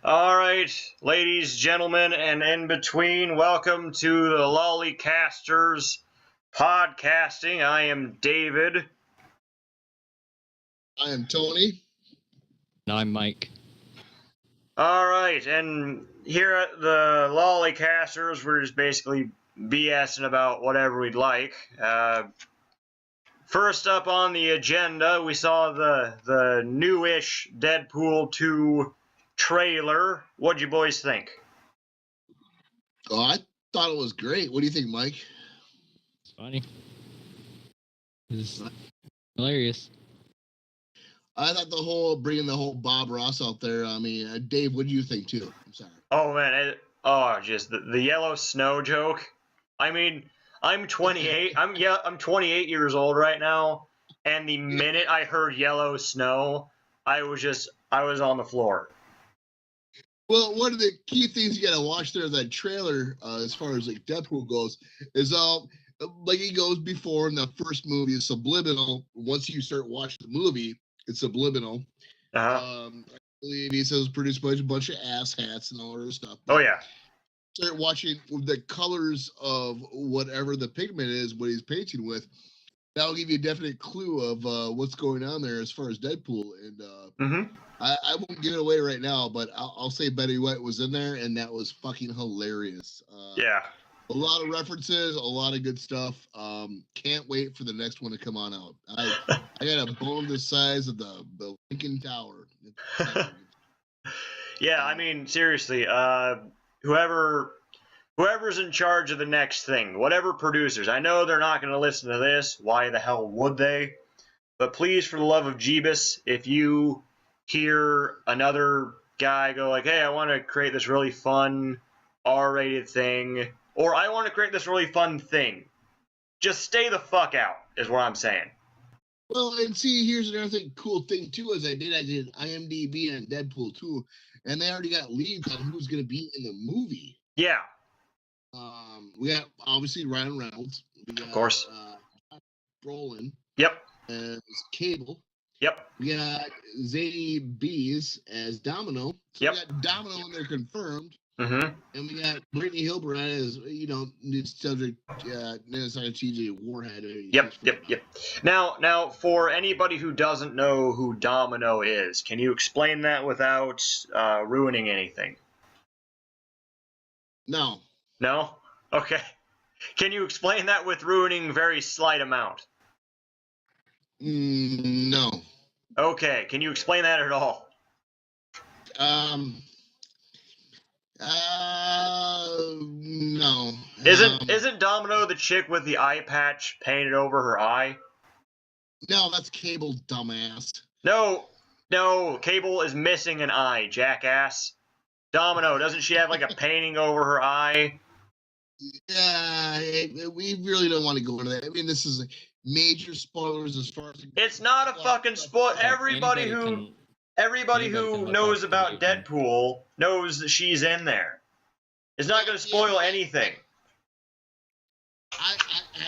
All right, ladies, gentlemen, and in between, welcome to the LolliCasters podcasting. I am David. I am Tony. And I'm Mike. All right, and here at the LolliCasters, we're just basically BSing about whatever we'd like. First up on the agenda, we saw the newish Deadpool 2 trailer. What'd you boys think? Oh, I thought it was great. What do you think, Mike? It's funny. It's hilarious. I thought bringing the whole Bob Ross out there. I mean, Dave, what do you think too? I'm sorry. Oh man, just the yellow snow joke. I mean, I'm 28. I'm 28 years old right now, and the minute I heard yellow snow, I was on the floor. Well, one of the key things you gotta watch there, that trailer, as far as like Deadpool goes, is like he goes before in the first movie, is subliminal. Once you start watching the movie, it's subliminal. Uh-huh. I believe he says produced by a bunch of ass hats and all that stuff. Oh yeah. Start watching the colors of whatever the pigment is, what he's painting with. That'll give you a definite clue of what's going on there as far as Deadpool. And I won't give it away right now, but I'll say Betty White was in there, and that was fucking hilarious. Yeah. A lot of references, a lot of good stuff. Can't wait for the next one to come on out. I got a bone the size of the Lincoln Tower. Yeah, I mean, seriously, whoever's in charge of the next thing, whatever producers, I know they're not going to listen to this. Why the hell would they? But please, for the love of Jeebus, if you hear another guy go like, hey, I want to create this really fun R-rated thing, or I want to create this really fun thing, just stay the fuck out, is what I'm saying. Well, and see, here's another cool thing, too, is I did IMDb and Deadpool 2, and they already got leads on who's going to be in the movie. Yeah. We got, obviously, Ryan Reynolds. Of course. Brolin. Yep. As Cable. Yep. We got Zadie Bees as Domino. So yep. We got Domino in there confirmed. Mm-hmm. And we got Brittany Hilbert as, subject, TJ Warhead. Yep. Now, for anybody who doesn't know who Domino is, can you explain that without ruining anything? No. No? Okay. Can you explain that with ruining very slight amount? No. Okay. Can you explain that at all? No. Isn't Domino the chick with the eye patch painted over her eye? No, that's Cable, dumbass. No, Cable is missing an eye, jackass. Domino, doesn't she have like a painting over her eye? Yeah, we really don't want to go into that. I mean, this is major spoilers as far as... It's not a fucking spoiler. Everybody who knows about Deadpool knows that she's in there. It's not going to spoil anything. I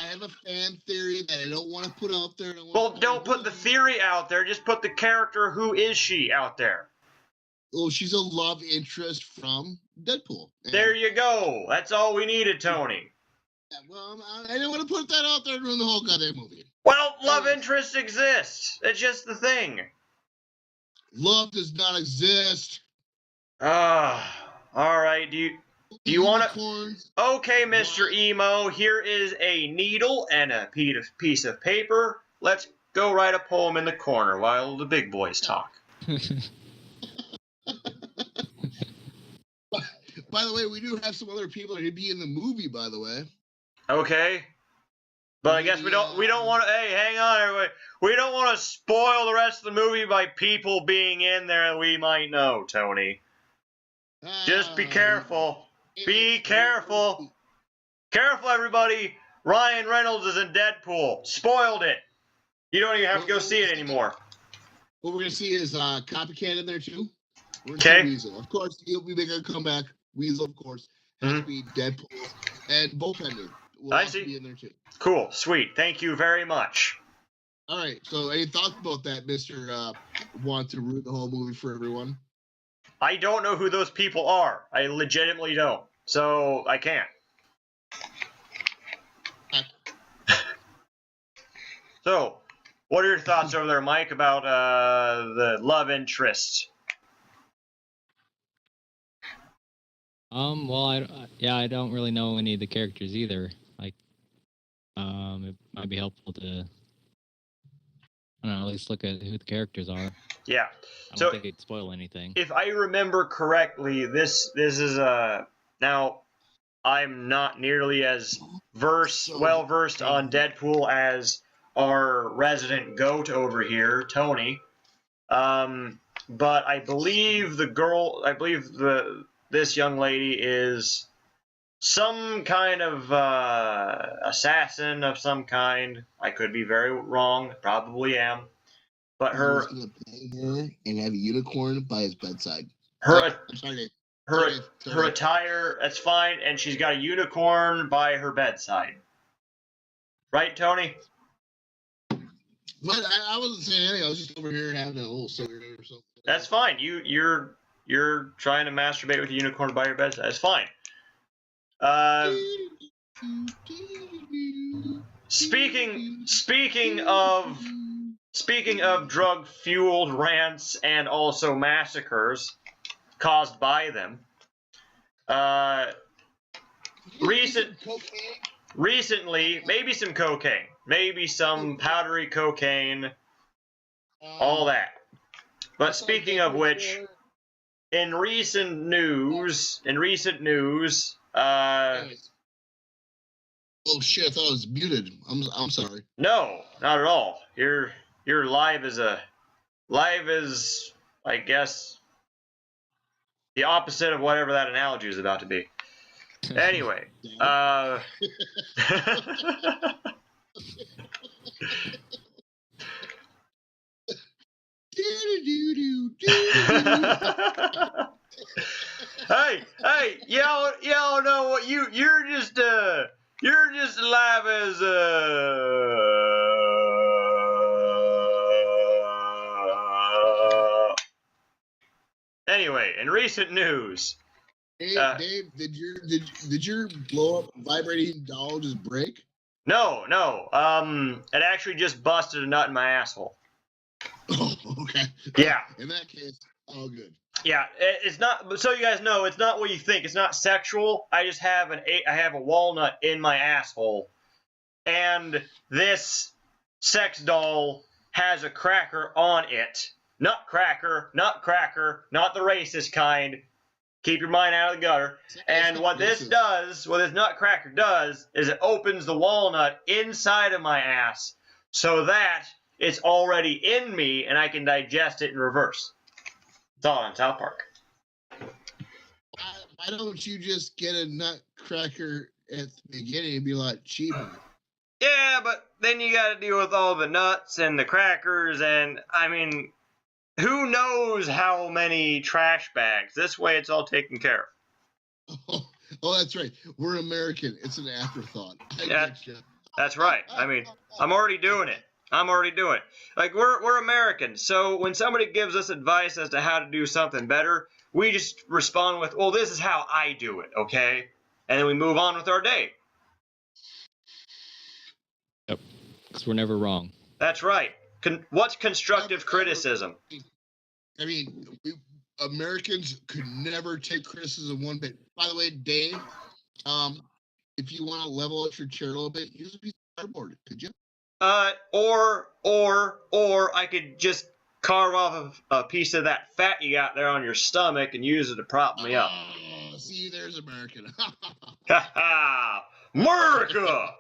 have a fan theory that I don't want to put out there. Don't put the theory out there. Just put the character, who is she, out there. Oh, she's a love interest from Deadpool. There you go. That's all we needed, Tony. Yeah, well, I didn't want to put that out there and ruin the whole goddamn movie. Well, love interests exist. It's just the thing. Love does not exist. All right. Do you want to? Okay, Mr. Emo. Here is a needle and a piece of paper. Let's go write a poem in the corner while the big boys talk. By the way, we do have some other people that could be in the movie, by the way. Okay. But I guess we don't want to, hey, hang on, everybody. We don't want to spoil the rest of the movie by people being in there that we might know, Tony. Just be careful. Be careful. Careful, everybody. Ryan Reynolds is in Deadpool. Spoiled it. You don't even have to go see it anymore. What we're going to see is Copycat in there, too. Okay. Weasel. Of course, he'll be making a comeback. Weasel, of course. Has to be Deadpool. And Bullpender will also be in there, too. Cool. Sweet. Thank you very much. All right. So, any thoughts about that, Mr. Want to root the whole movie for everyone? I don't know who those people are. I legitimately don't. So I can't. So, what are your thoughts over there, Mike, about the love interest? Well, I don't really know any of the characters either. Like, it might be helpful to, I don't know, at least look at who the characters are. Yeah. I don't think it'd spoil anything. If I remember correctly, this is now I'm not nearly as well versed on Deadpool as our resident goat over here, Tony. But I believe this young lady is some kind of assassin of some kind. I could be very wrong, probably am. But He's gonna play her and have a unicorn by his bedside. Her attire, that's fine, and she's got a unicorn by her bedside. Right, Tony? But I wasn't saying anything. I was just over here having a little cigarette or something. That's fine. You're trying to masturbate with a unicorn by your bedside. That's fine. Speaking of drug-fueled rants and also massacres caused by them, recently, maybe some cocaine, maybe some powdery cocaine, all that. But speaking of which, in recent news, oh shit! I thought it was muted. I'm sorry. No, not at all. You're live as I guess the opposite of whatever that analogy is about to be. Anyway, hey, y'all know what you're just live as Anyway, in recent news. Hey, Dave, did your blow up vibrating doll just break? No. It actually just busted a nut in my asshole. Oh, okay. Yeah. In that case, all good. Yeah, it's not. So you guys know, it's not what you think. It's not sexual. I just have I have a walnut in my asshole, and this sex doll has a cracker on it. Nutcracker, not the racist kind. Keep your mind out of the gutter. And what this nutcracker does, is it opens the walnut inside of my ass so that it's already in me and I can digest it in reverse. It's all on South Park. Why don't you just get a nutcracker at the beginning and be a lot cheaper? Yeah, but then you got to deal with all the nuts and the crackers, and I mean, who knows how many trash bags? This way, it's all taken care of. Oh, that's right. We're American. It's an afterthought. That's right. I mean, I'm already doing it. Like, we're Americans, so when somebody gives us advice as to how to do something better, we just respond with, well, this is how I do it, okay? And then we move on with our day. Yep, because we're never wrong. That's right. What's constructive criticism? I mean, Americans could never take criticism one bit. By the way, Dave, if you want to level up your chair a little bit, use a piece of cardboard, could you? Or I could just carve off a piece of that fat you got there on your stomach and use it to prop me up. See, there's American. Ha ha! America!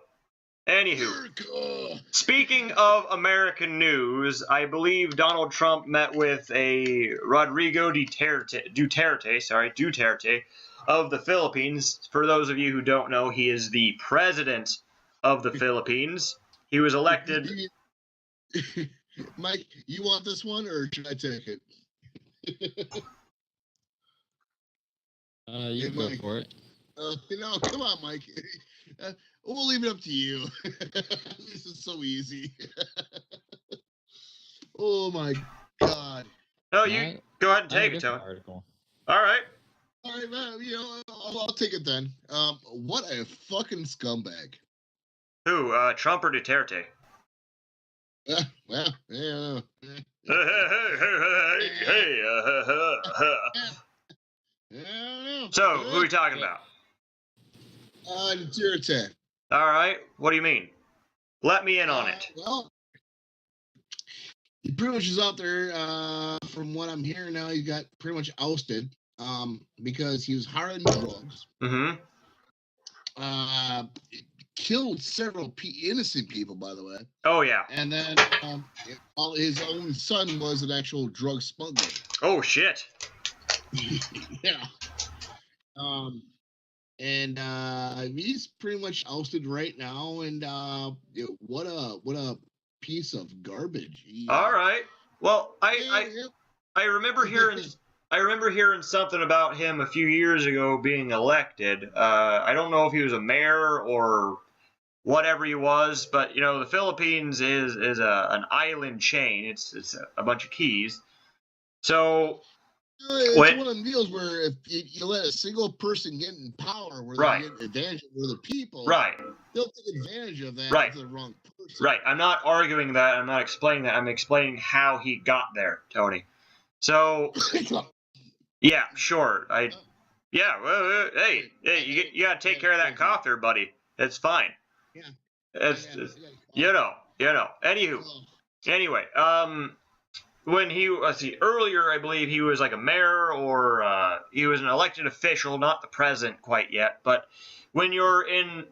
Anywho, speaking of American news, I believe Donald Trump met with a Rodrigo Duterte of the Philippines. For those of you who don't know, he is the president of the Philippines. He was elected. Mike, you want this one, or should I take it? You go for it. No, come on, Mike. We'll leave it up to you. This is so easy. Oh my God. No, you go ahead and take it, Tony. All right. All right, man. You know, I'll take it then. What a fucking scumbag. Who? Trump or Duterte? Well, yeah. Hey. So, who are we talking about? Duterte. All right. What do you mean? Let me in on it. Well, he pretty much is out there. From what I'm hearing now, he got pretty much ousted. Because he was hard on drugs. Mm-hmm. Killed several innocent people, by the way. Oh yeah. And then his own son was an actual drug smuggler. Oh shit. Yeah. And he's pretty much ousted right now. And what a piece of garbage. All right. Well, I remember hearing something about him a few years ago being elected. I don't know if he was a mayor or whatever he was, but you know the Philippines is an island chain. It's a bunch of keys. So it's one of them deals where if you let a single person get in power, where they get advantage of other people, they'll take advantage of that to the wrong person. Right. I'm not arguing that. I'm not explaining that. I'm explaining how he got there, Tony. So, yeah, sure. Well, hey, you gotta take care of that cough there, buddy. It's fine. Yeah. It's you know. Anyway, when earlier, I believe he was like a mayor or he was an elected official, not the president quite yet. But when you're in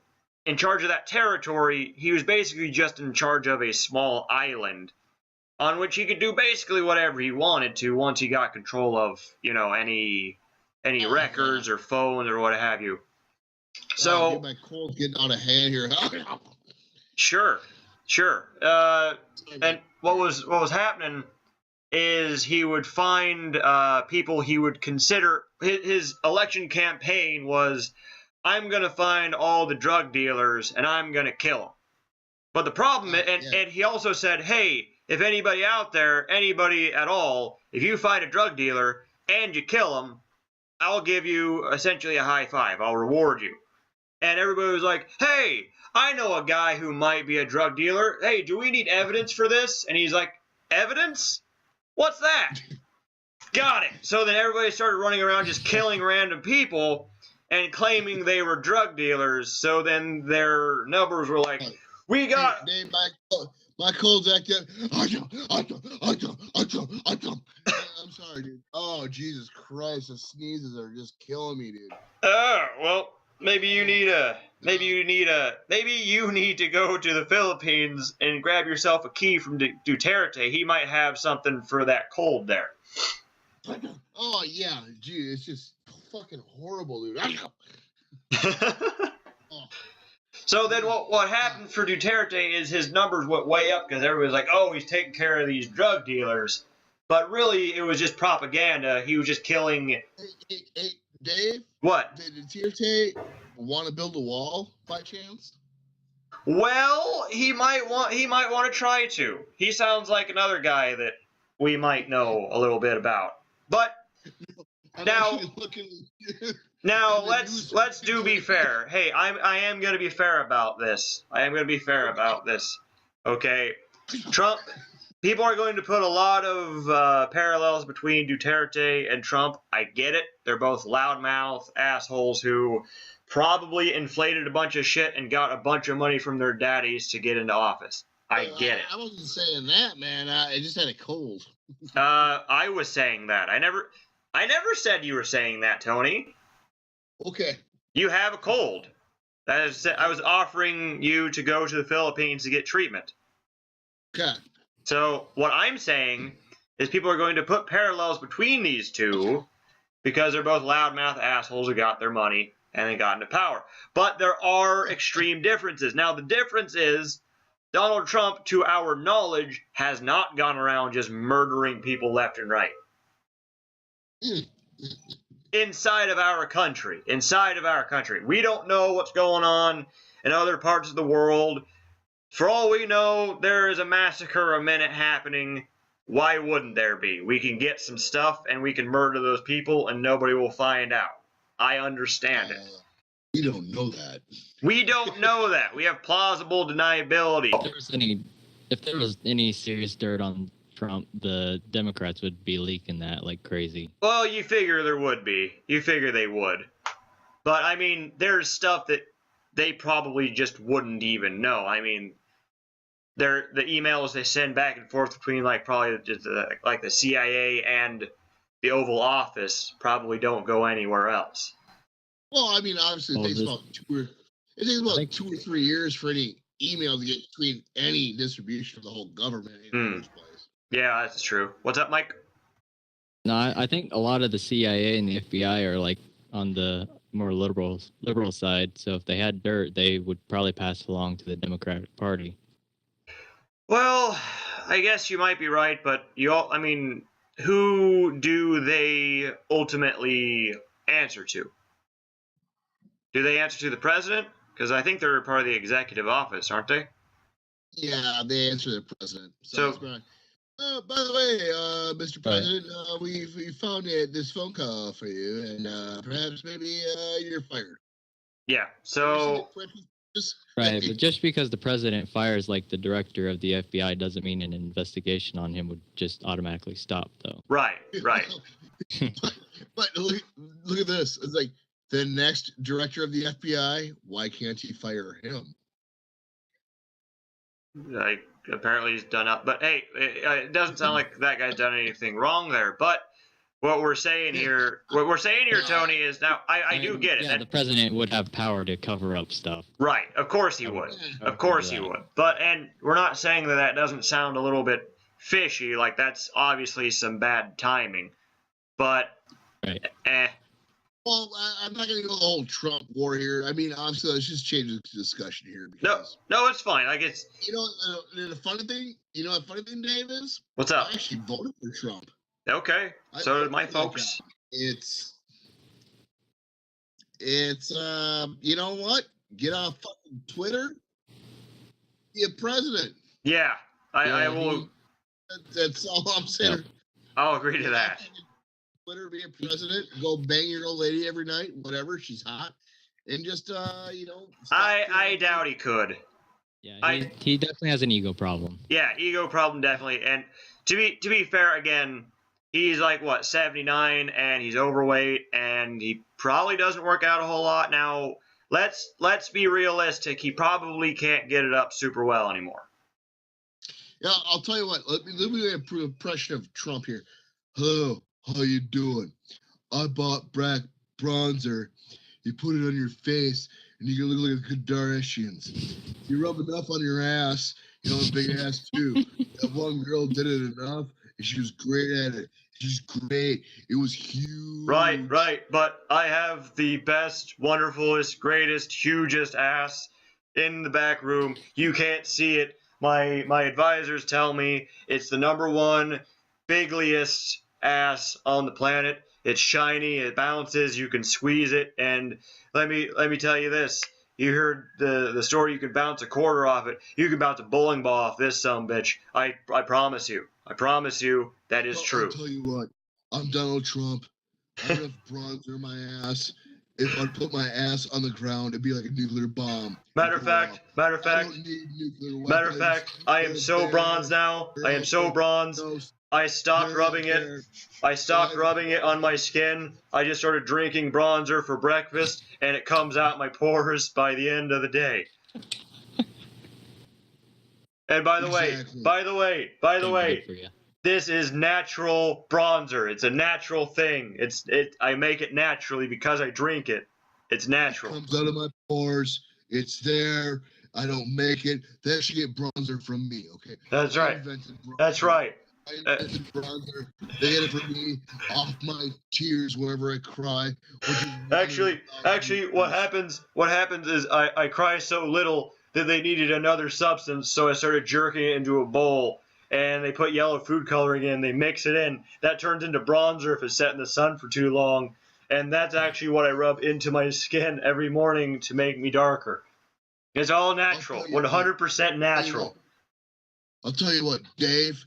charge of that territory, he was basically just in charge of a small island on which he could do basically whatever he wanted to once he got control of, any records or phones or what have you. So my cold's getting out of hand here. Sure. And what was happening is he would find people he would consider. His election campaign was, I'm going to find all the drug dealers and I'm going to kill them. But the problem, and he also said, hey, if anybody out there, anybody at all, if you find a drug dealer and you kill him, I'll give you essentially a high five. I'll reward you. And everybody was like, hey, I know a guy who might be a drug dealer. Hey, do we need evidence for this? And he's like, evidence? What's that? Got it. So then everybody started running around just killing random people and claiming they were drug dealers. So then their numbers were like, we got... Dave, my cold's active. I'm sorry, dude. Oh, Jesus Christ. The sneezes are just killing me, dude. Well, maybe you need to go to the Philippines and grab yourself a key from Duterte. He might have something for that cold there. Oh, yeah. Gee, it's just fucking horrible, dude. So then what happened for Duterte is his numbers went way up because everybody's like, oh, he's taking care of these drug dealers. But really, it was just propaganda. He was just killing... Hey, Dave? What? Did Duterte want to build a wall by chance? Well, he might want to try to. He sounds like another guy that we might know a little bit about. But now let's be fair. Hey, I am going to be fair about this. Okay, Trump. People are going to put a lot of parallels between Duterte and Trump. I get it. They're both loudmouth assholes who probably inflated a bunch of shit and got a bunch of money from their daddies to get into office. I get it. I wasn't saying that, man. I just had a cold. I was saying that. I never said you were saying that, Tony. Okay. You have a cold. That is, I was offering you to go to the Philippines to get treatment. Okay. So what I'm saying is people are going to put parallels between these two because they're both loudmouth assholes who got their money and they got into power. But there are extreme differences. Now, the difference is Donald Trump, to our knowledge, has not gone around just murdering people left and right. Inside of our country. We don't know what's going on in other parts of the world. For all we know, there is a massacre a minute happening Why wouldn't there be? We can get some stuff and we can murder those people and nobody will find out. I understand it. We don't know that. We don't know that. We have plausible deniability. If there was any serious dirt on Trump, the Democrats would be leaking that like crazy. Well, you figure there would be. You figure they would. But, I mean, there's stuff that they probably just wouldn't even know. I mean, the emails they send back and forth between, like, probably just like the CIA and the Oval Office probably don't go anywhere else. Well, I mean, obviously, it takes about 2 or 3 years for any email to get between any distribution of the whole government in the first place. Yeah, that's true. What's up, Mike? No, I think a lot of the CIA and the FBI are like on the more liberal side. So if they had dirt, they would probably pass it along to the Democratic Party. Well, I guess you might be right, but who do they ultimately answer to? Do they answer to the president? Because I think they're part of the executive office, aren't they? Yeah, they answer the president. So by the way, Mr. President, we found this phone call for you, and perhaps maybe you're fired. Yeah, so... Right, but just because the president fires like the director of the FBI doesn't mean an investigation on him would just automatically stop, though. Right. but look at this. It's like the next director of the FBI. Why can't he fire him? Like, apparently he's done up. But hey, it doesn't sound like that guy's done anything wrong there. But what we're saying here, Tony, is now I do get it. Yeah, the president would have power to cover up stuff. Right, of course he would. Of course he would. And we're not saying that doesn't sound a little bit fishy. Like, that's obviously some bad timing. But, Well, I'm not going to go the whole Trump war here. I mean, obviously, let's just change the discussion here. Because, no, it's fine. Like, it's... the funny thing, Dave, is? What's up? I actually voted for Trump. Okay, so did my folks. It's you know what? Get off fucking Twitter. Be a president. Yeah, I will. That's all I'm saying. Yep. I'll agree to that. Twitter, be a president. Go bang your old lady every night, whatever. She's hot, and just I doubt he could. Yeah, he definitely has an ego problem. Yeah, ego problem definitely. And to be fair, again. He's like, 79, and he's overweight, and he probably doesn't work out a whole lot. Now, let's be realistic. He probably can't get it up super well anymore. Yeah, I'll tell you what. Let me get an impression of Trump here. Hello, how you doing? I bought black bronzer. You put it on your face, and you look like a Kardashians. You rub enough on your ass, a big ass too. That one girl did it enough, and she was great at it. She's great. It was huge. Right. But I have the best, wonderfulest, greatest, hugest ass in the back room. You can't see it. My advisors tell me it's the #1 bigliest ass on the planet. It's shiny. It bounces. You can squeeze it. And let me tell you this. You heard the story. You can bounce a quarter off it. You can bounce a bowling ball off this sumbitch. I promise you. I promise you that is true. I'll tell you what. I'm Donald Trump. I have bronzer in my ass. If I put my ass on the ground, it'd be like a nuclear bomb. Matter of fact, I am so bronze now. I am so bronze. I stopped rubbing it. I stopped rubbing it on my skin. I just started drinking bronzer for breakfast, and it comes out my pores by the end of the day. And by the way, this is natural bronzer. It's a natural thing. I make it naturally because I drink it. It's natural. It comes out of my pores. It's there. I don't make it. They actually get bronzer from me, okay? That's right. That's right. I invented bronzer. They get it from me off my tears whenever I cry. Actually, what happens is I cry so little that they needed another substance, so I started jerking it into a bowl, and they put yellow food coloring in, they mix it in. That turns into bronzer if it's set in the sun for too long, and that's actually what I rub into my skin every morning to make me darker. It's all natural, 100% natural. I'll tell you what, Dave,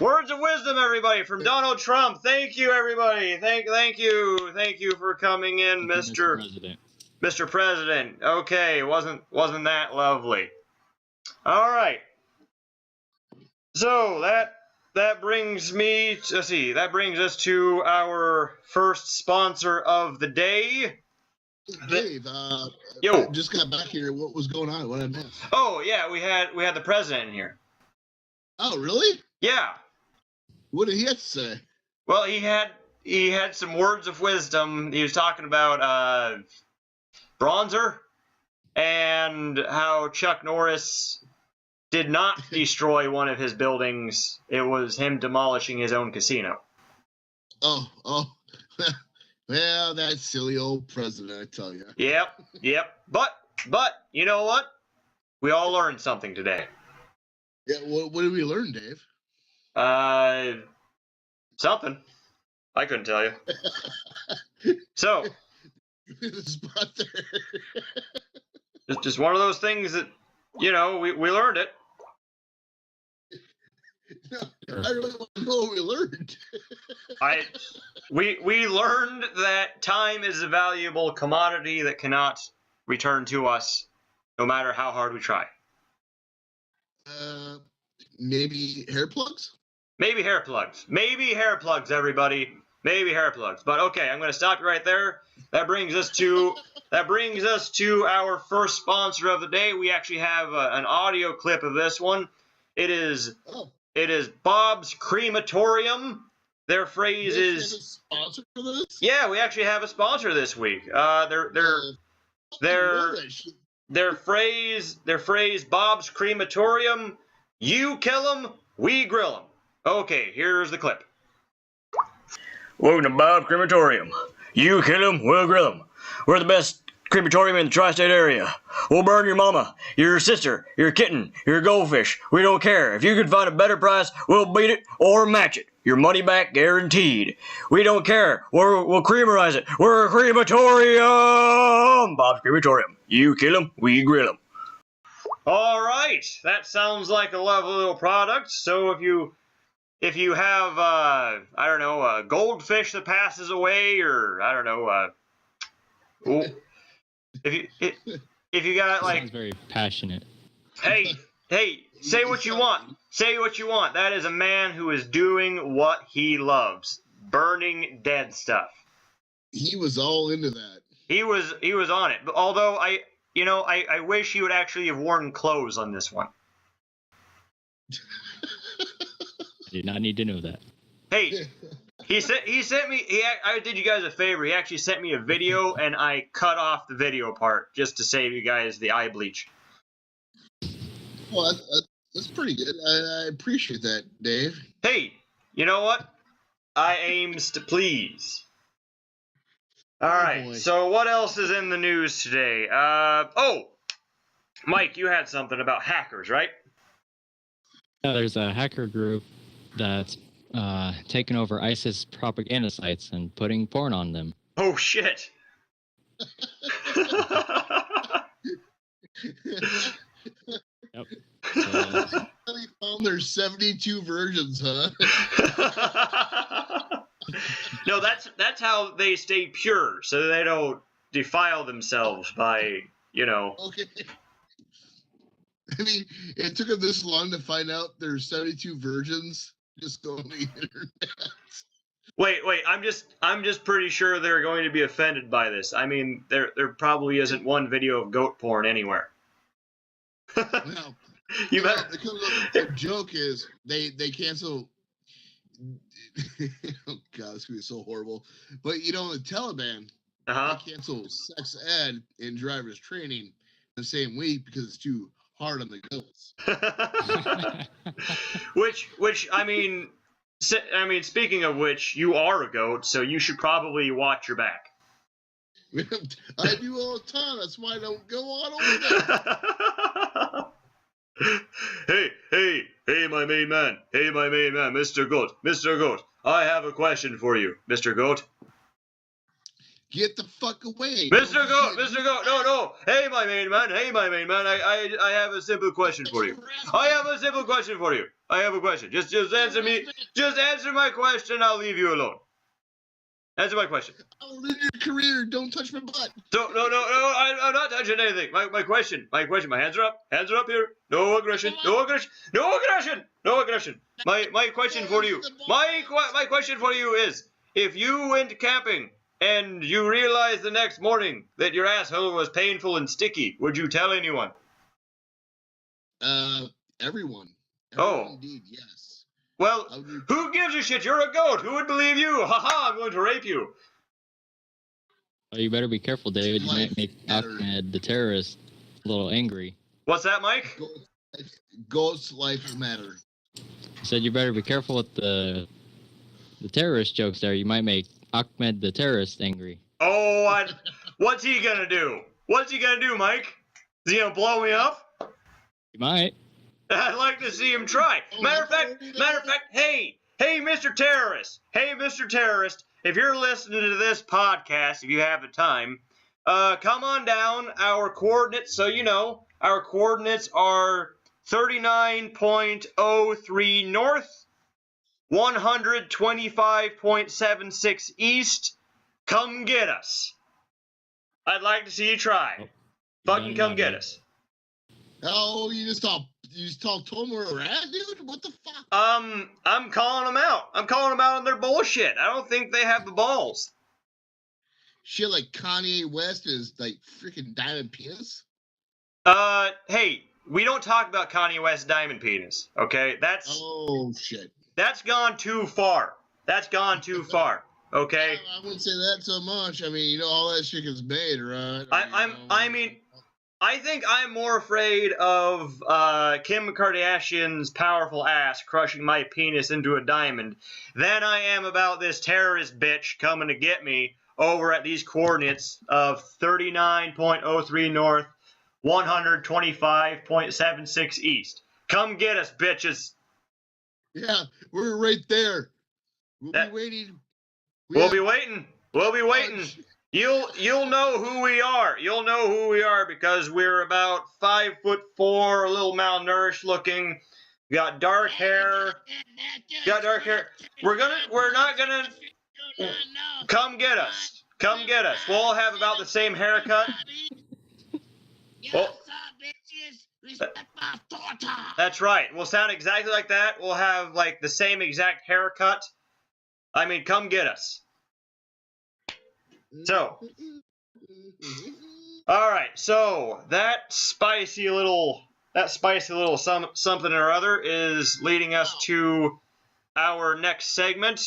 Words of wisdom, everybody, from Donald Trump. Thank you, everybody. Thank you for coming in, Mr. President. Mr. President. Okay, wasn't that lovely? All right. So that brings me. Let's see. That brings us to our first sponsor of the day. Dave, Yo, just got back here. What was going on? What did I miss? Oh yeah, we had the president in here. Oh, really? Yeah. What did he have to say? Well, he had some words of wisdom. He was talking about Bronzer and how Chuck Norris did not destroy one of his buildings. It was him demolishing his own casino. Oh. Well, that silly old president, I tell you. Yep. But you know what? We all learned something today. Yeah, what did we learn, Dave? Something. I couldn't tell you. So, The spot there. it's just one of those things that, we learned it. No, I really want to know what we learned. We learned that time is a valuable commodity that cannot return to us, no matter how hard we try. Maybe hair plugs? Maybe hair plugs. Maybe hair plugs, everybody. Maybe hair plugs. But okay, I'm going to stop you right there. That brings us to our first sponsor of the day. We actually have an audio clip of this one. It is Bob's Crematorium. Their phrase is a sponsor for this? Yeah, we actually have a sponsor this week. Their phrase Bob's Crematorium. You kill 'em, we grill 'em. Okay, here's the clip. Welcome to Bob's Crematorium. You kill 'em, we'll grill 'em. We're the best crematorium in the tri-state area. We'll burn your mama, your sister, your kitten, your goldfish. We don't care. If you can find a better price, we'll beat it or match it. Your money back guaranteed. We don't care. We'll cremarize it. We're a crematorium. Bob's Crematorium. You kill 'em, we grill 'em. All right, that sounds like a lovely little product. So if you have a goldfish that passes away, or if you got like, sounds very passionate. Hey, say what you want. Say what you want. That is a man who is doing what he loves, burning dead stuff. He was all into that. He was on it. Although I wish he would actually have worn clothes on this one. I did not need to know that. Hey, he sent me. I did you guys a favor. He actually sent me a video, and I cut off the video part just to save you guys the eye bleach. Well, that's pretty good. I appreciate that, Dave. Hey, you know what? I aims to please. All right. Boy. So what else is in the news today? Mike, you had something about hackers, right? Yeah, there's a hacker group that's taking over ISIS propaganda sites and putting porn on them. Oh shit! Yep. They found there's 72 versions, huh? No, that's how they stay pure, so they don't defile themselves by, Okay. I mean, it took them this long to find out there's 72 versions. Just go on the internet. Wait, I'm just pretty sure they're going to be offended by this. I mean, there probably isn't one video of goat porn anywhere. Well, the joke is they cancel. Oh God, it's gonna be so horrible. But the Taliban they cancel sex ed and driver's training the same week because it's too hard on the goats. which I mean, speaking of which, you are a goat, so you should probably watch your back. I do all the time. That's why I don't go on over there. Hey, my main man. Hey, my main man, Mr. Goat. Mr. Goat, I have a question for you, Mr. Goat. Get the fuck away. Mr. Goat, no. Hey, my main man. I have a simple question for you. I have a question. Just answer me. Just answer my question. I'll leave you alone. Answer my question. I'll ruin your career. Don't touch my butt. No. I'm not touching anything. My question. My hands are up. Hands are up here. No aggression. My question for you. My question for you is, if you went camping and you realized the next morning that your asshole was painful and sticky, would you tell anyone? Everyone. Oh. Indeed, yes. Well, who gives a shit? You're a goat. Who would believe you? Haha, I'm going to rape you. Oh, you better be careful, David. You might make Ahmed, the terrorist, a little angry. What's that, Mike? Goat's life matter. I said you better be careful with the terrorist jokes there. You might make Ahmed, the terrorist, angry. Oh, what's he gonna do? What's he gonna do, Mike? Is he gonna blow me up? You might. I'd like to see him try. Matter of fact, hey, Mr. Terrorist. Hey, Mr. Terrorist, if you're listening to this podcast, if you have the time, come on down. Our coordinates, so you know, our coordinates are 39.03 north, 125.76 east. Come get us. I'd like to see you try. Fucking come get us. Oh, you just told them where we're at, dude? What the fuck? I'm calling them out. I'm calling them out on their bullshit. I don't think they have the balls. Shit like Kanye West is like freaking diamond penis? Hey, we don't talk about Kanye West's diamond penis, okay? Oh, shit. That's gone too far. Okay? I wouldn't say that so much. I mean, you know, all that shit gets made, right? I think I'm more afraid of Kim Kardashian's powerful ass crushing my penis into a diamond than I am about this terrorist bitch coming to get me over at these coordinates of 39.03 north, 125.76 east. Come get us, bitches. Yeah, we're right there. We'll be waiting. We'll be waiting. You'll know who we are. You'll know who we are because we're about 5'4", a little malnourished looking. Got dark hair. We're not gonna. Come get us. We'll all have about the same haircut. Well, that's right. We'll sound exactly like that. We'll have like the same exact haircut. I mean, come get us. So, all right. So that spicy little something or other is leading us to our next segment.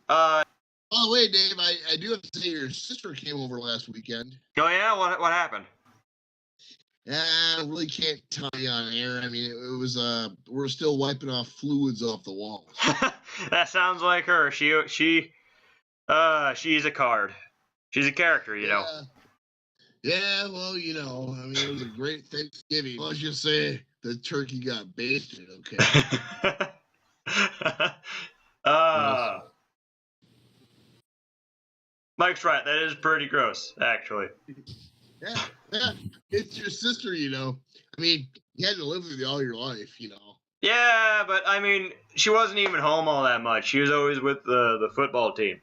Oh wait, Dave. I do have to say your sister came over last weekend. Oh yeah, what happened? I really can't tell you on air. I mean, it was we're still wiping off fluids off the walls. That sounds like her. She's a card. She's a character, you know. Yeah, well, you know, I mean, it was a great Thanksgiving. Let's just say the turkey got basted, okay? Mike's right. That is pretty gross, actually. Yeah. It's your sister, you know. I mean, you had to live with you all your life, you know. Yeah, but I mean, she wasn't even home all that much. She was always with the football team.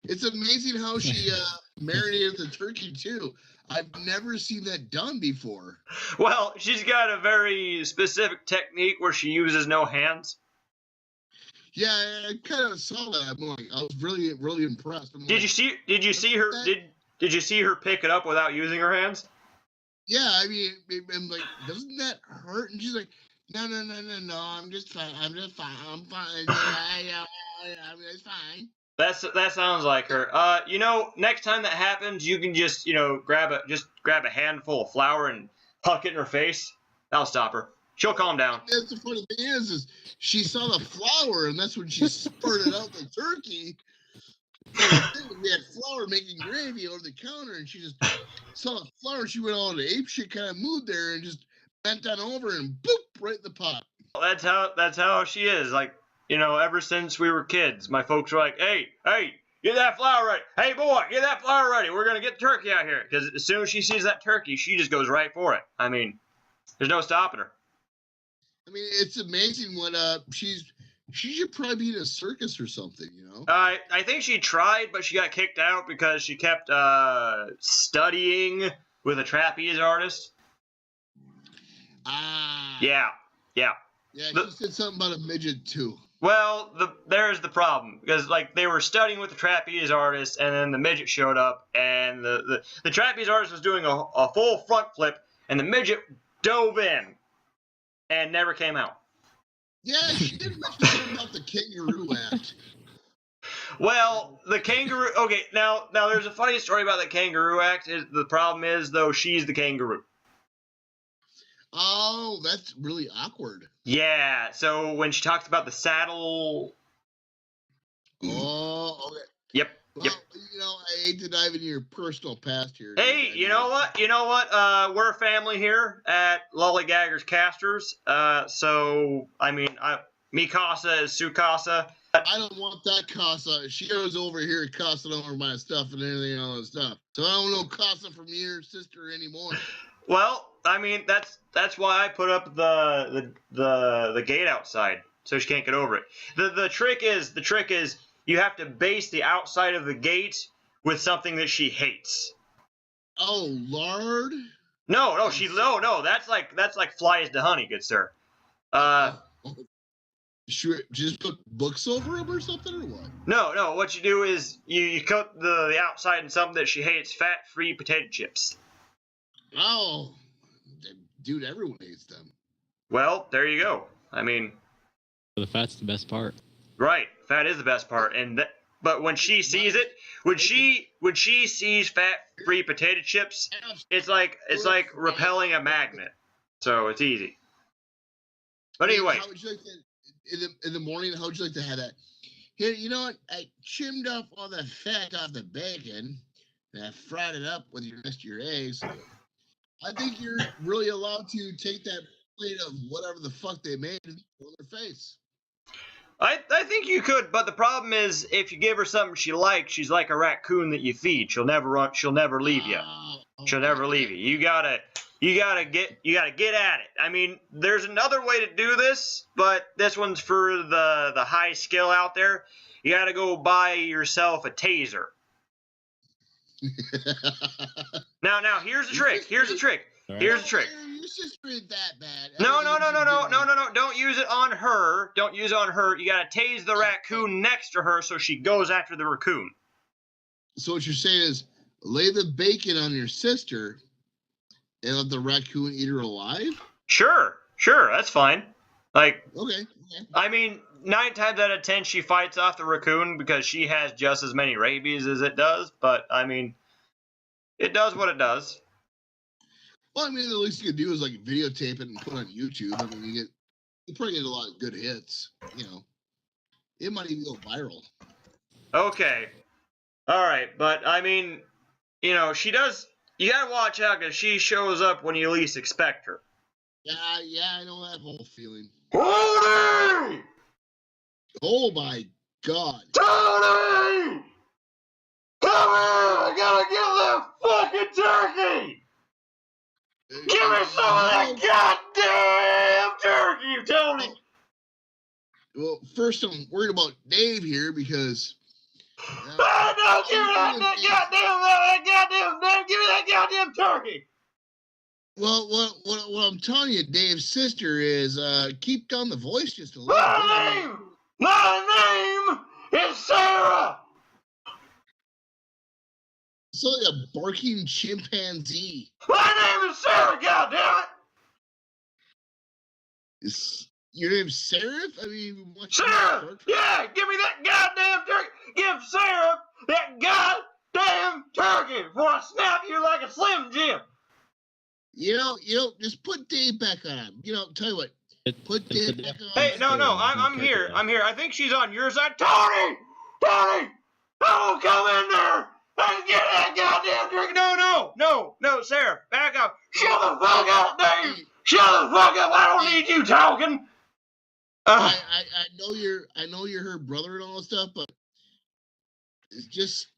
It's amazing how she marinated the turkey, too. I've never seen that done before. Well, she's got a very specific technique where she uses no hands. Yeah, I kind of saw that. I was really, really impressed. Did you see her? Did you see her pick it up without using her hands? Yeah, I mean, I'm like, doesn't that hurt? And she's like, no, I'm just fine. I'm fine. It's fine. That sounds like her. You know, next time that happens, you can just, you know, grab a handful of flour and huck it in her face. That'll stop her. She'll calm down. That's the funny thing is she saw the flour, and that's when she spurted out the turkey. We had flour making gravy over the counter, and she just saw the flour. She went all into ape shit kind of mood there, and just bent on over and boop right in the pot. That's how she is. Like, you know, ever since we were kids, my folks were like, hey, get that flour ready. Hey, boy, get that flour ready. We're going to get the turkey out here. Because as soon as she sees that turkey, she just goes right for it. I mean, there's no stopping her. I mean, it's amazing what she should probably be in a circus or something, you know? I think she tried, but she got kicked out because she kept studying with a trapeze artist. Ah. Yeah. Yeah, she said something about a midget, too. Well, there's the problem. Because, like, they were studying with the trapeze artist, and then the midget showed up, and the trapeze artist was doing a full front flip, and the midget dove in and never came out. Yeah, she did mention something about the Kangaroo Act. Well, the kangaroo... Okay, now there's a funny story about the Kangaroo Act. The problem is, though, she's the kangaroo. Oh, that's really awkward. Yeah, so when she talks about the saddle... Oh, okay. Yep. Well, yep. you know, I hate to dive into your personal past here. Hey, you know what? We're a family here at LolliCasters. So, I mean, mi casa is su casa. I don't want that casa. She goes over here cussing over my stuff and everything and all that stuff. So I don't know casa from your sister anymore. Well, I mean, that's why I put up the gate outside, so she can't get over it. The trick is you have to base the outside of the gate with something that she hates. Oh, lard? No, that's like flies to honey, good sir. Sure, just put books over them or something, or what? No, what you do is you coat the outside in something that she hates, fat-free potato chips. Oh, dude, everyone hates them. Well, there you go. I mean... The fat's the best part. Right, fat is the best part, but when she sees it, when she sees fat-free potato chips, it's like repelling a magnet. So it's easy. But anyway, how would you like to, in the morning? How would you like to have that? Here, you know what? I trimmed off all the fat off the bacon, and I fried it up with the rest of your eggs. I think you're really allowed to take that plate of whatever the fuck they made and throw in their face. I think you could, but the problem is if you give her something she likes, she's like a raccoon that you feed. She'll never leave you. She'll never leave you. You gotta get at it. I mean, there's another way to do this, but this one's for the high skill out there. You gotta go buy yourself a taser. Now here's the trick. Here's the trick. Your sister ain't that bad. No. Don't use it on her. Don't use it on her. You gotta tase the raccoon next to her so she goes after the raccoon. So what you're saying is lay the bacon on your sister and let the raccoon eat her alive? Sure. That's fine. Like, okay. I mean, 9 times out of 10 she fights off the raccoon because she has just as many rabies as it does. But I mean, it does what it does. Well, I mean, the least you could do is like videotape it and put it on YouTube. I mean, you probably get a lot of good hits. You know, it might even go viral. Okay, all right, but I mean, you know, she does. You gotta watch out because she shows up when you least expect her. Yeah, I know that whole feeling. Tony! Oh my God! Tony! Come here! I gotta get that fucking turkey! Give me some of that goddamn turkey, Tony! Well, first I'm worried about Dave here because... no, give me that goddamn turkey! Well, what I'm telling you, Dave's sister is keep down the voice just a little bit. My name is Sarah! It's like a barking chimpanzee. My name is Sarah, goddammit! Your name's Seraph? I mean, what's Sarah! Yeah, give me that goddamn turkey! Give Sarah that goddamn turkey before I snap you like a Slim Jim! You know, just put Dave back on. You know, tell you what, put Dave back on. Hey, no, I'm here. I think she's on your side. Tony! Oh, come in there! Let's get that goddamn turkey! No, Sarah, back up! Shut the fuck up, Dave! Shut the fuck up! I don't need you talking! I know you're her brother and all that stuff, but Just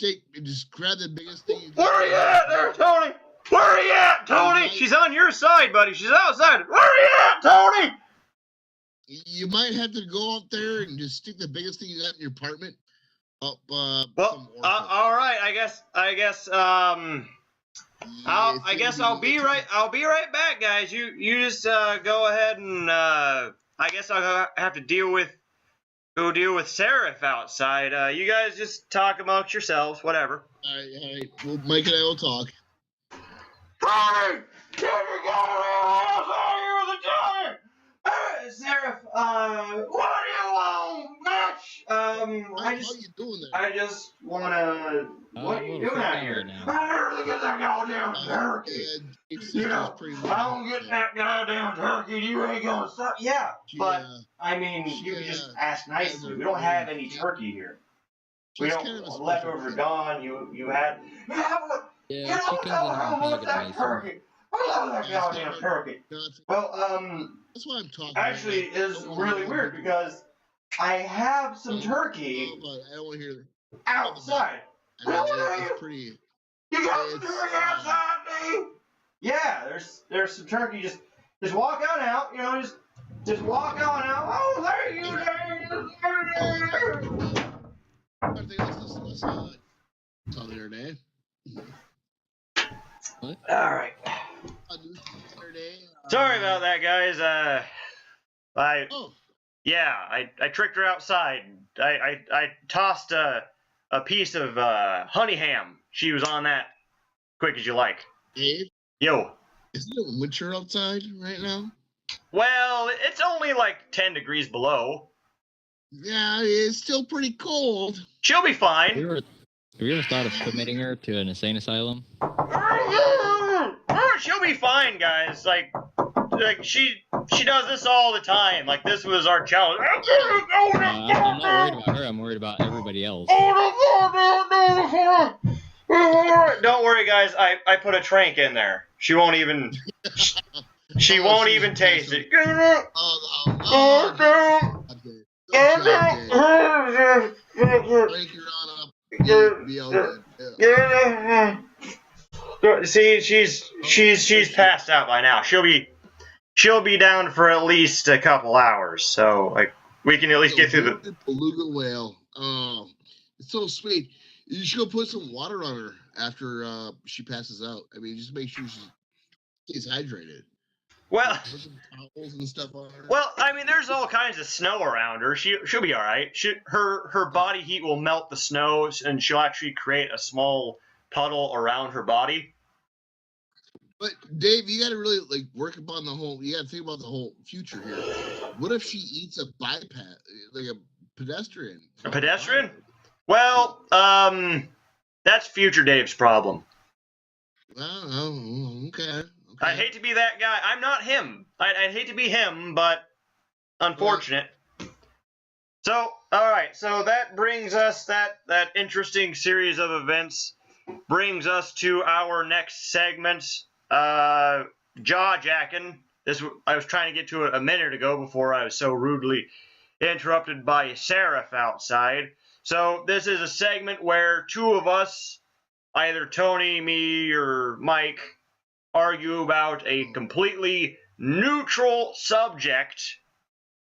grab the biggest thing you got. Where are you at there, Tony? Where are you at, Tony? She's on your side, buddy. She's outside. Where are you at, Tony? You might have to go up there and just stick the biggest thing you got in your apartment up. Well, all right. I guess. I guess I'll be right back, guys. You just go ahead and I guess I'll have to go deal with Seraph outside. You guys just talk amongst yourselves, whatever. All right. Well, Mike and I will talk. Tony, get your goddamn ass out of here with the Tony! Seraph, what do you want, bitch? How you doing there? I just wanna. What are you doing out here? I don't get that goddamn turkey. I don't get that goddamn turkey. You ain't gonna stop. Yeah, but I mean, you can just ask nicely. We don't have any turkey here. We don't. Leftovers gone. You had. Yeah, chickens and What's that turkey? I love that goddamn turkey. Well, that's why I'm talking. Actually, it's really weird because I have some turkey I don't want to hear that. outside. It's pretty. You got some turkey outside, dude? Yeah, there's some turkey. Just walk on out. You know, just walk on out. Oh, there you go. I think let's on the internet. What? All right. Sorry about that, guys. I tricked her outside. I tossed a piece of honey ham. She was on that quick as you like. Dave? Yo. Isn't it winter outside right now? Well, it's only like 10 degrees below. Yeah, it's still pretty cold. She'll be fine. Have you ever thought of committing her to an insane asylum? She'll be fine, guys. Like she does this all the time. Like this was our challenge. I'm not worried about her. I'm worried about everybody else. Don't worry, guys. I put a trank in there. She won't even. She won't even taste it. See, she's passed out by now. She'll be down for at least a couple hours. So like we can at least get through the beluga whale. Oh, it's so sweet. You should go put some water on her after she passes out. I mean, just make sure she stays hydrated. Well, put some towels and stuff on her. Well, I mean, there's all kinds of snow around her. She'll be all right. Her body heat will melt the snow, and she'll actually create a small puddle around her body. But Dave, you got to really work upon the whole. You got to think about the whole future here. What if she eats a bypass, like a pedestrian? A pedestrian? Well, that's future Dave's problem. Oh, okay. I hate to be that guy. I'm not him. I'd hate to be him, but unfortunate. So, all right. So that brings us that interesting series of events brings us to our next segment, jaw-jacking. I was trying to get to it a minute ago before I was so rudely interrupted by Seraph outside. So this is a segment where two of us, either Tony, me, or Mike, argue about a completely neutral subject.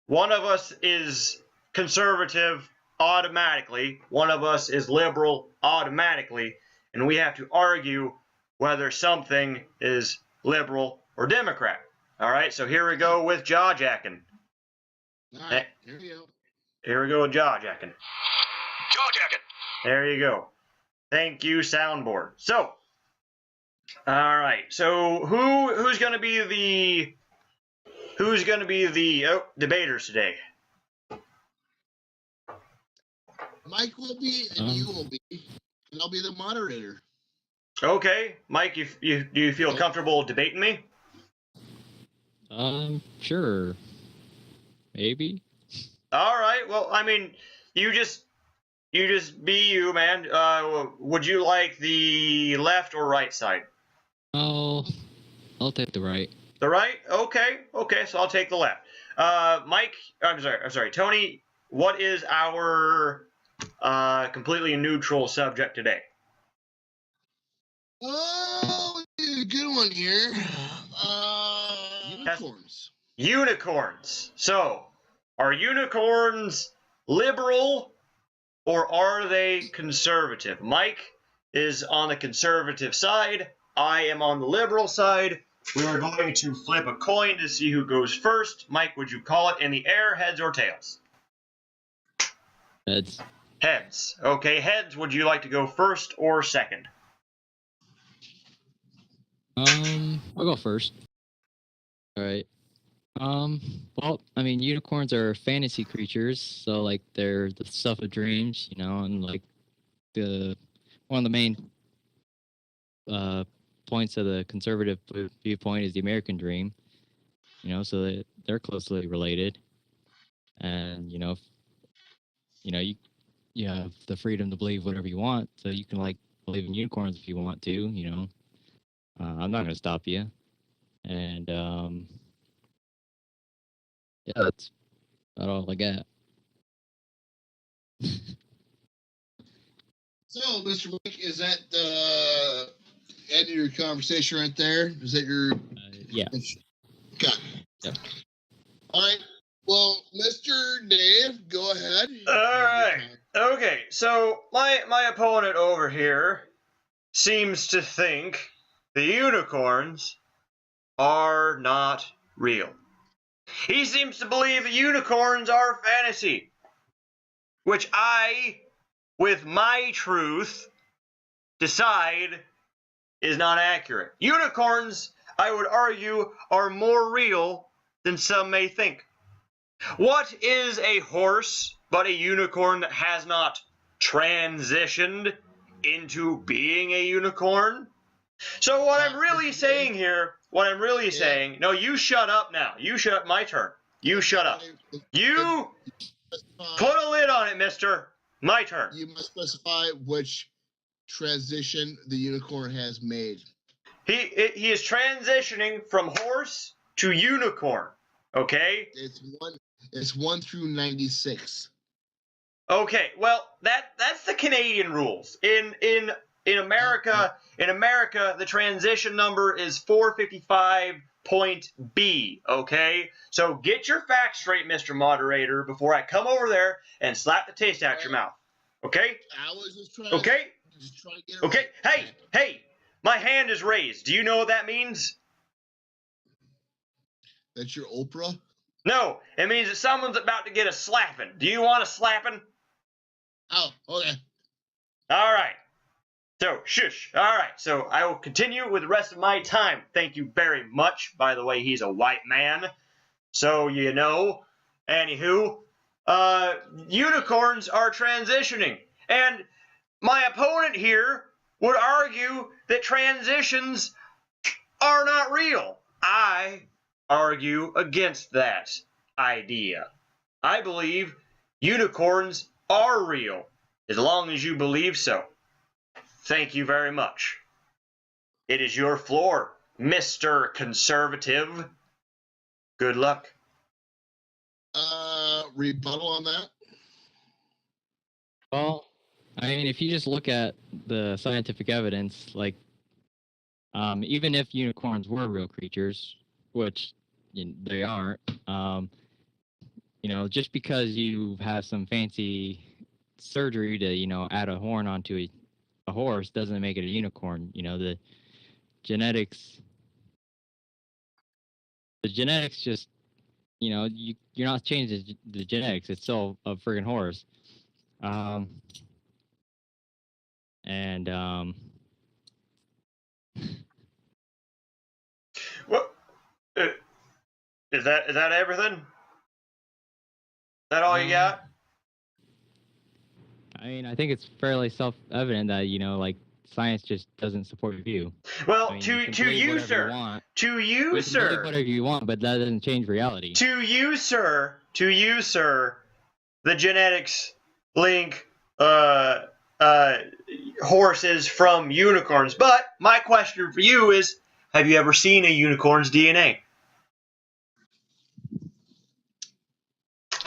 One of us is conservative automatically. One of us is liberal automatically. And we have to argue whether something is liberal or Democrat. All right, so here we go with jaw-jacking. All right, here we go. Here we go with jaw-jacking. Jaw-jacking. There you go. Thank you, soundboard. So, all right. So who's going to be the debaters today? Mike will be, and you will be, and I'll be the moderator. Okay, Mike, do you feel comfortable debating me? Sure. Maybe. All right. Well, I mean, you just be you, man. Would you like the left or right side? Oh, I'll take the right. The right? Okay. So I'll take the left. Mike, I'm sorry, Tony. What is our completely neutral subject today. Oh, good one here. Unicorns. Unicorns. So, are unicorns liberal or are they conservative? Mike is on the conservative side. I am on the liberal side. We are going to flip a coin to see who goes first. Mike, would you call it in the air, heads or tails? Heads. Heads. Okay, heads, would you like to go first or second? I'll go first. All right. Well, I mean, unicorns are fantasy creatures, so like they're the stuff of dreams, you know, and like one of the main points of the conservative viewpoint is the American dream, you know, so they're closely related, and you have the freedom to believe whatever you want, so you can like believe in unicorns if you want to, you know. I'm not gonna stop you, and yeah, that's about all I got. So, Mr. Mike, is that end of your conversation right there? Is that your? Yeah. Okay. Yep. All right. Well, Mr. Dave, go ahead. All right. Okay. So my opponent over here seems to think the unicorns are not real. He seems to believe the unicorns are fantasy, which I, with my truth, decide is not accurate. Unicorns, I would argue, are more real than some may think. What is a horse but a unicorn that has not transitioned into being a unicorn? So what I'm really saying here, saying, no, you shut up now. You shut up, my turn. You shut up. You put a lid on it, mister. My turn. You must specify which transition the unicorn has made. He is transitioning from horse to unicorn. Okay? It's 1 through 96. Okay, well that's the Canadian rules. In America, the transition number is 455.B, okay? So get your facts straight, Mr. Moderator, before I come over there and slap the taste out your mouth. Okay? I was just trying to get it right. Hey, my hand is raised. Do you know what that means? That's your Oprah? No, it means that someone's about to get a slapping. Do you want a slapping? Oh, okay. All right. So, shush. All right. So, I will continue with the rest of my time. Thank you very much. By the way, he's a white man. So, you know. Anywho, unicorns are transitioning. And my opponent here would argue that transitions are not real. I argue against that idea. I believe unicorns are real, as long as you believe so. Thank you very much. It is your floor, Mr. Conservative. Good luck. Rebuttal on that? Well, I mean, if you just look at the scientific evidence, like, even if unicorns were real creatures, which they aren't, just because you have some fancy surgery to, add a horn onto a horse doesn't make it a unicorn. The genetics just, you're not changing the genetics. It's still a friggin' horse. What? Is that everything? Is that all you got? I mean, I think it's fairly self-evident that, science just doesn't support your view. Well, I mean, to you, sir. To you, sir. Believe whatever you want, but that doesn't change reality. To you, sir. The genetics link horses from unicorns. But my question for you is, have you ever seen a unicorn's DNA?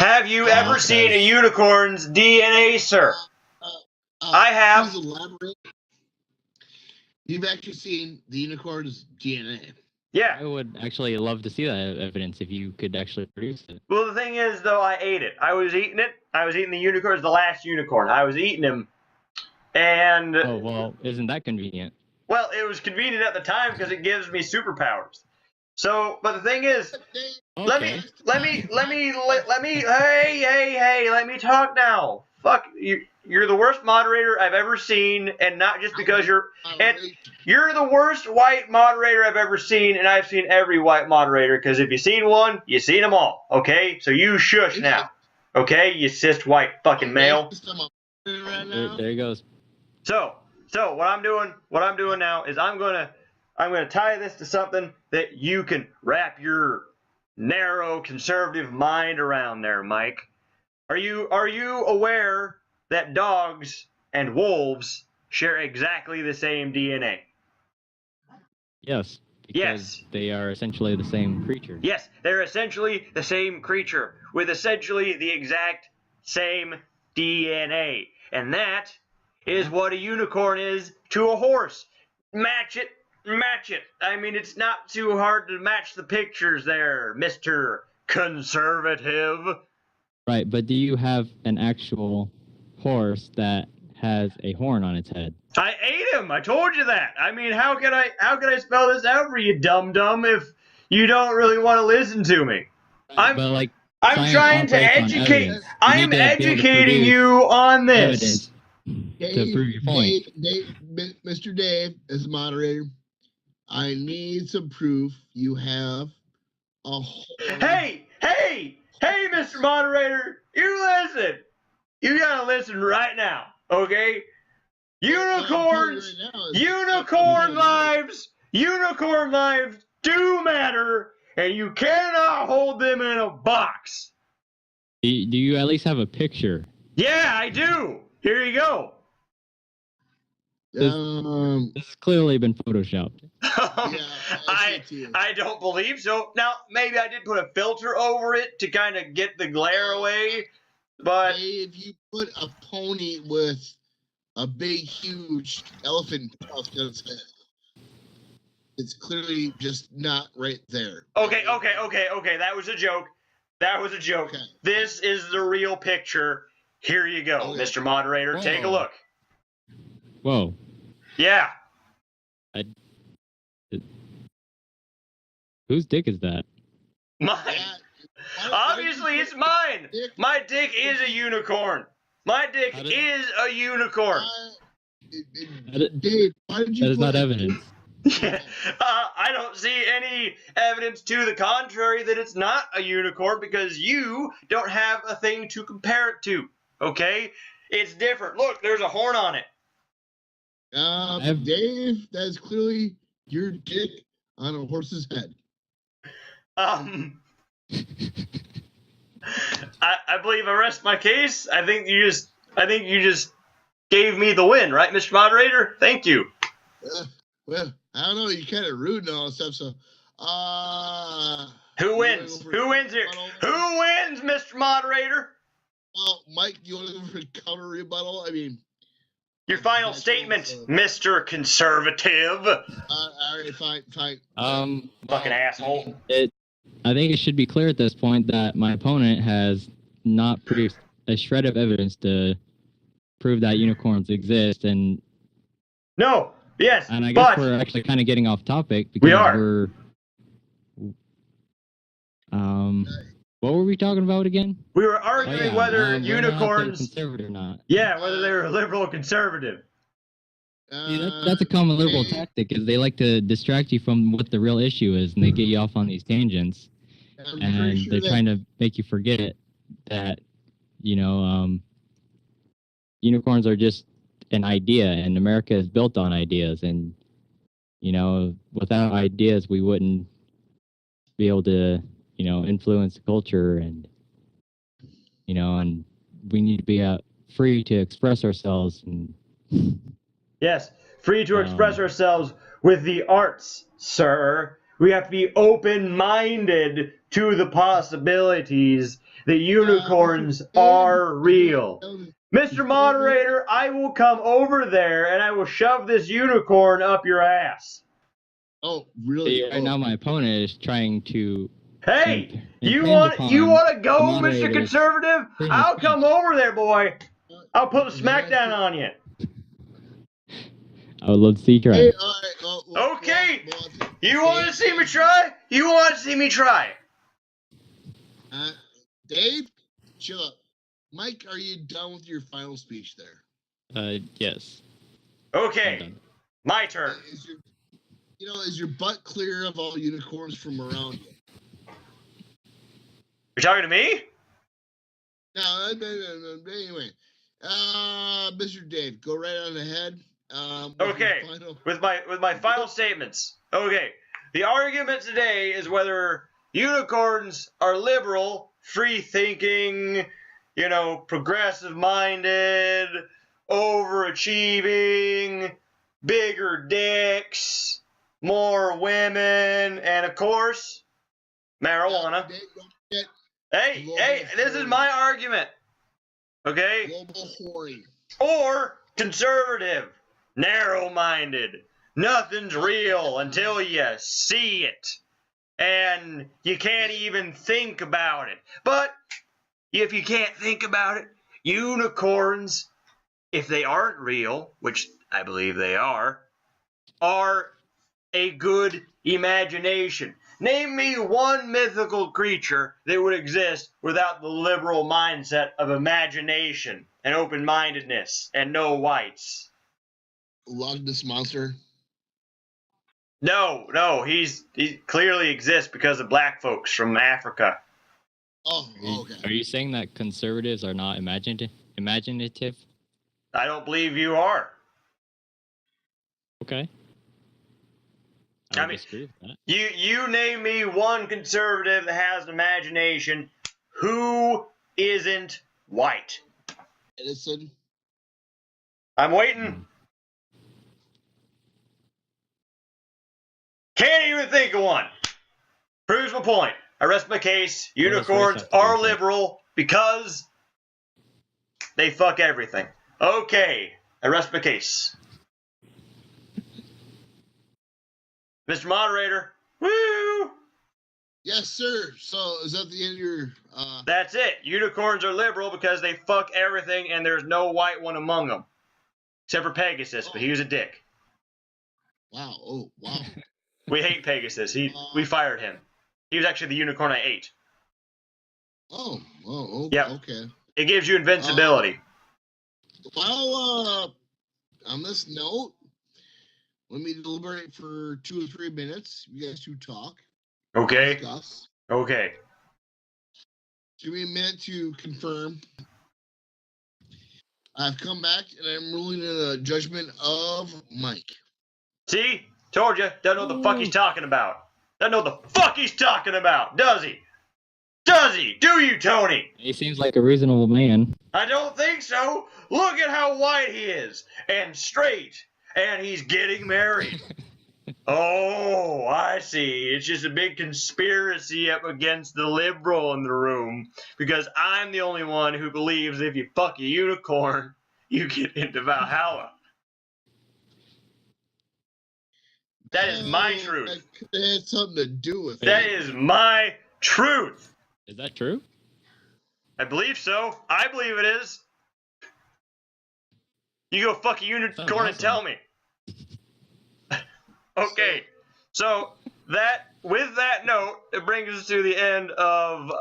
Have you ever seen a unicorn's DNA, sir? I have. Please elaborate. You've actually seen the unicorn's DNA. Yeah. I would actually love to see that evidence if you could actually produce it. Well, the thing is, though, I ate it. I was eating it. I was eating the unicorns, the last unicorn. I was eating him. And... Oh, well, isn't that convenient? Well, it was convenient at the time because it gives me superpowers. So, but the thing is, Okay. let me, hey, let me talk now. Fuck, you're the worst moderator I've ever seen, and not just because you're the worst white moderator I've ever seen, and I've seen every white moderator, because if you've seen one, you've seen them all, okay? So you shush now, okay, you cis white fucking male. There he goes. So what I'm doing now is I'm gonna tie this to something that you can wrap your narrow conservative mind around there, Mike. Are you aware that dogs and wolves share exactly the same DNA? Yes. Because they are essentially the same creature. Yes, they're essentially the same creature with essentially the exact same DNA. And that is what a unicorn is to a horse. Match it. I mean, it's not too hard to match the pictures there, Mr. Conservative. Right, but do you have an actual horse that has a horn on its head? I ate him. I told you that. I mean, how can I spell this out for you, dum-dum, if you don't really want to listen to me? I'm trying to educate. I am educating you on this. To prove your point. Mr. Dave, as a moderator, I need some proof you have a horn. Hey, Mr. Moderator, you listen. You gotta listen right now, okay? Unicorns, unicorn lives do matter, and you cannot hold them in a box. Do you at least have a picture? Yeah, I do. Here you go. This has clearly been photoshopped. I don't believe so. Now, maybe I did put a filter over it to kind of get the glare away, but... If you put a pony with a big, huge elephant tusk on its head, it's clearly just not right there. Okay, that was a joke. Okay. This is the real picture. Here you go, Mr. Moderator. Take a look. Whoa. Yeah. Whose dick is that? Mine. Obviously, it's mine. My dick is a unicorn. My dick is a unicorn. Dave, why did you? That is not evidence. I don't see any evidence to the contrary that it's not a unicorn because you don't have a thing to compare it to. Okay? It's different. Look, there's a horn on it. Dave, that is clearly your dick on a horse's head. I believe I rest my case. I think you just gave me the win, right, Mr. Moderator? Thank you. Well, I don't know. You're kind of rude and all that stuff. So, who wins? Who wins here? Who wins, Mr. Moderator? Well, Mike, you want to go for a counter rebuttal? I mean, your final statement, Mr. Conservative. All right, fine. Fucking asshole. I think it should be clear at this point that my opponent has not produced a shred of evidence to prove that unicorns exist, and no, yes, and I guess we're actually kind of getting off topic because we are. We're what were we talking about again? We were arguing whether unicorns conservative or not. Yeah, whether they were liberal or conservative. See, that's a common liberal tactic, is they like to distract you from what the real issue is, and they get you off on these tangents, and they're trying to make you forget that, unicorns are just an idea, and America is built on ideas, and, without ideas, we wouldn't be able to, influence the culture, and, and we need to be free to express ourselves, and... Yes, free to express ourselves with the arts, sir. We have to be open-minded to the possibilities that unicorns are real. Mr. Moderator, I will come over there and I will shove this unicorn up your ass. Oh, really? See, right now my opponent is trying to. Hey, you want to go, Mr. Conservative? I'll come over there, boy. I'll put a smackdown on you. I would love to see you try. Hey, all right, okay. You want to see me try? You want to see me try? Dave, chill up. Mike, are you done with your final speech there? Yes. Okay, my turn. Is your butt clear of all unicorns from around you? You're talking to me? No. Anyway, Mr. Dave, go right on ahead. Okay, with my final statements. Okay, the argument today is whether unicorns are liberal, free-thinking, progressive-minded, overachieving, bigger dicks, more women, and of course, marijuana. Hey, this is my argument. Okay? Global whoring. Or conservative, narrow-minded. Nothing's real until you see it. And you can't even think about it. But if you can't think about it, unicorns, if they aren't real, which I believe they are a good imagination. Name me one mythical creature that would exist without the liberal mindset of imagination and open-mindedness and no whites. Loch Ness Monster? No, he clearly exists because of black folks from Africa. Oh, okay. Are you saying that conservatives are not imaginative? I don't believe you are. Okay. I mean, disagree with that. You name me one conservative that has an imagination who isn't white. Edison. I'm waiting. Can't even think of one. Proves my point. I rest my case. Unicorns are liberal because they fuck everything. Okay, I rest my case. Mr. Moderator, woo! Yes, sir. So, is that the end of your... That's it. Unicorns are liberal because they fuck everything and there's no white one among them. Except for Pegasus, but he was a dick. Wow. Oh, wow. We hate Pegasus. We fired him. He was actually the unicorn I ate. Oh, okay. Yep. Okay. It gives you invincibility. Well, on this note, let me deliberate for 2 or 3 minutes. You guys two talk. Okay. Discuss. Okay. Give me a minute to confirm. I've come back and I'm ruling in a judgment of Mike. See? Told you. Doesn't know what the fuck he's talking about. Doesn't know what the fuck he's talking about, does he? Does he? Do you, Tony? He seems like a reasonable man. I don't think so. Look at how white he is. And straight. And he's getting married. Oh, I see. It's just a big conspiracy up against the liberal in the room. Because I'm the only one who believes if you fuck a unicorn, you get into Valhalla. That is my truth. That could have had something to do with it. That is my truth. Is that true? I believe so. I believe it is. You go fuck a unicorn and tell me. Okay. So with that note, it brings us to the end of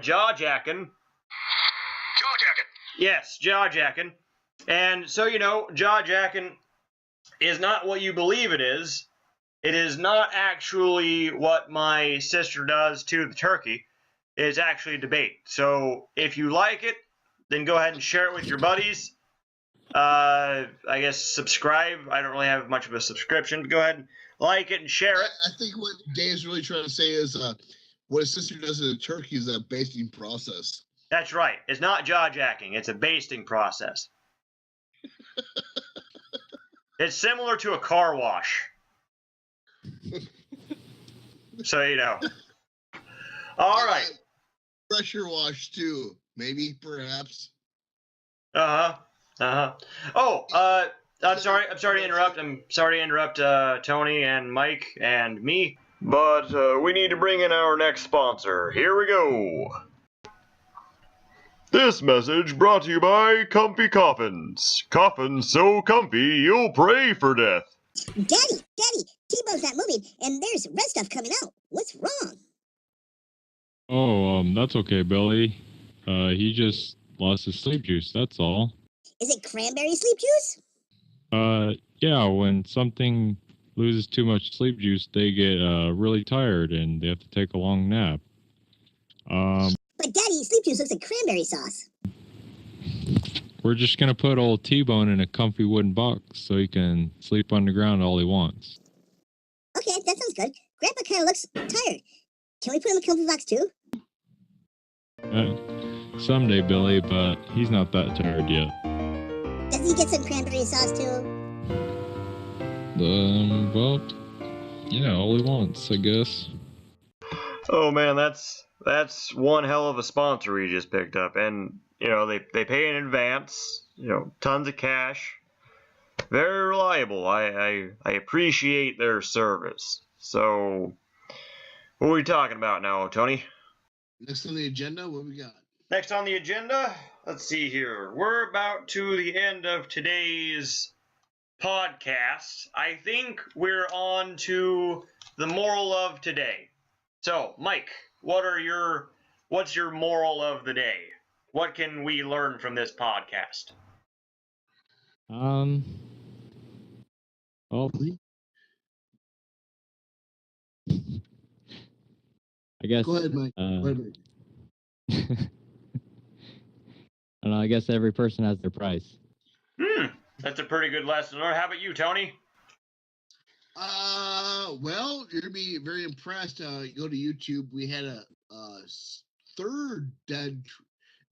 jaw-jacking. Jaw-jacking. Yes, jaw-jacking. And so, jaw-jacking is not what you believe it is. It is not actually what my sister does to the turkey. It's actually a debate. So if you like it, then go ahead and share it with your buddies. I guess subscribe. I don't really have much of a subscription. Go ahead and like it and share it. I think what Dave's really trying to say is what his sister does to the turkey is a basting process. That's right. It's not jaw-jacking. It's a basting process. It's similar to a car wash. So you know. All right. pressure wash too. Maybe, perhaps. Oh, I'm sorry to interrupt. I'm sorry to interrupt Tony and Mike and me. But we need to bring in our next sponsor. Here we go. This message brought to you by Comfy Coffins. Coffins so comfy you'll pray for death. Daddy, T-Bone's not moving, and there's red stuff coming out. What's wrong? Oh, that's okay, Billy. He just lost his sleep juice, that's all. Is it cranberry sleep juice? Yeah, when something loses too much sleep juice, they get really tired and they have to take a long nap. But Daddy, sleep juice looks like cranberry sauce. We're just gonna put old T-Bone in a comfy wooden box so he can sleep on the ground all he wants. Okay, that sounds good. Grandpa kind of looks tired. Can we put him in a comfy box too? Someday, Billy, but he's not that tired yet. Doesn't he get some cranberry sauce too? Well, yeah, all he wants, I guess. Oh man, that's one hell of a sponsor we just picked up, and you know they pay in advance, you know, tons of cash. Very reliable. I appreciate their service. So, what are we talking about now, Tony? Next on the agenda, what we got? Next on the agenda, let's see here. We're about to the end of today's podcast. I think we're on to the moral of today. So, Mike, what's your moral of the day? What can we learn from this podcast? Well, I guess. Go ahead, Mike. Go ahead, Mike. I don't know, I guess every person has their price. That's a pretty good lesson. Or how about you, Tony? Well, you're gonna be very impressed. You go to YouTube. We had a third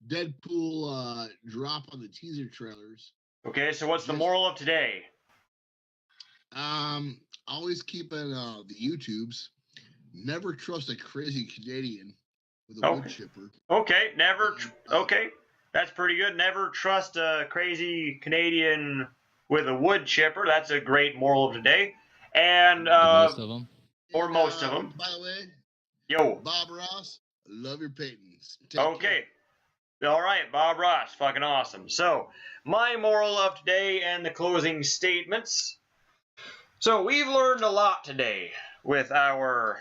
Deadpool drop on the teaser trailers. Okay, so what's the moral of today? Always keeping the YouTubes. Never trust a crazy Canadian with a wood chipper. Okay, okay, that's pretty good. Never trust a crazy Canadian with a wood chipper. That's a great moral of today. And most of them. Or most of them. By the way, yo, Bob Ross, love your paintings. Okay. All right, Bob Ross, fucking awesome. So, my moral of today and the closing statements. So, we've learned a lot today with our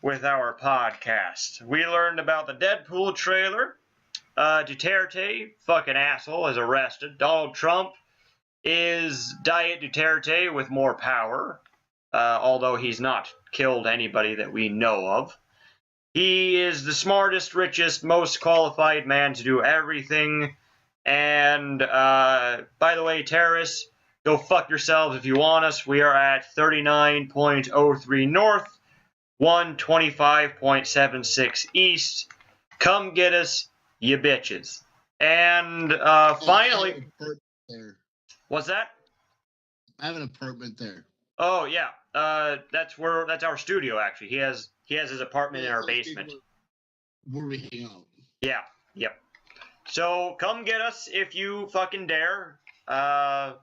podcast. We learned about the Deadpool trailer. Duterte, fucking asshole, is arrested. Donald Trump is Diet Duterte with more power, although he's not killed anybody that we know of. He is the smartest, richest, most qualified man to do everything. And, by the way, terrorists, go fuck yourselves if you want us. We are at 39.03 north, 125.76 east. Come get us, you bitches. And, finally... There. What's that? I have an apartment there. Oh, yeah. That's our studio, actually. He has his apartment in our basement. Where we hang out. Yeah, yep. So come get us if you fucking dare. We're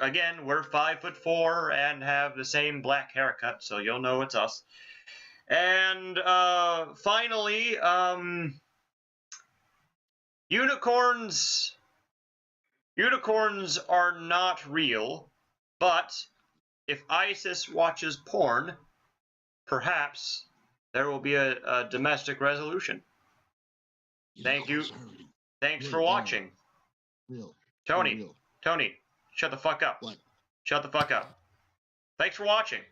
5'4" and have the same black haircut, so you'll know it's us. And finally, unicorns are not real, but if ISIS watches porn, perhaps there will be a domestic resolution. Thank you. Thanks for watching. Tony, shut the fuck up. What? Shut the fuck up. Thanks for watching.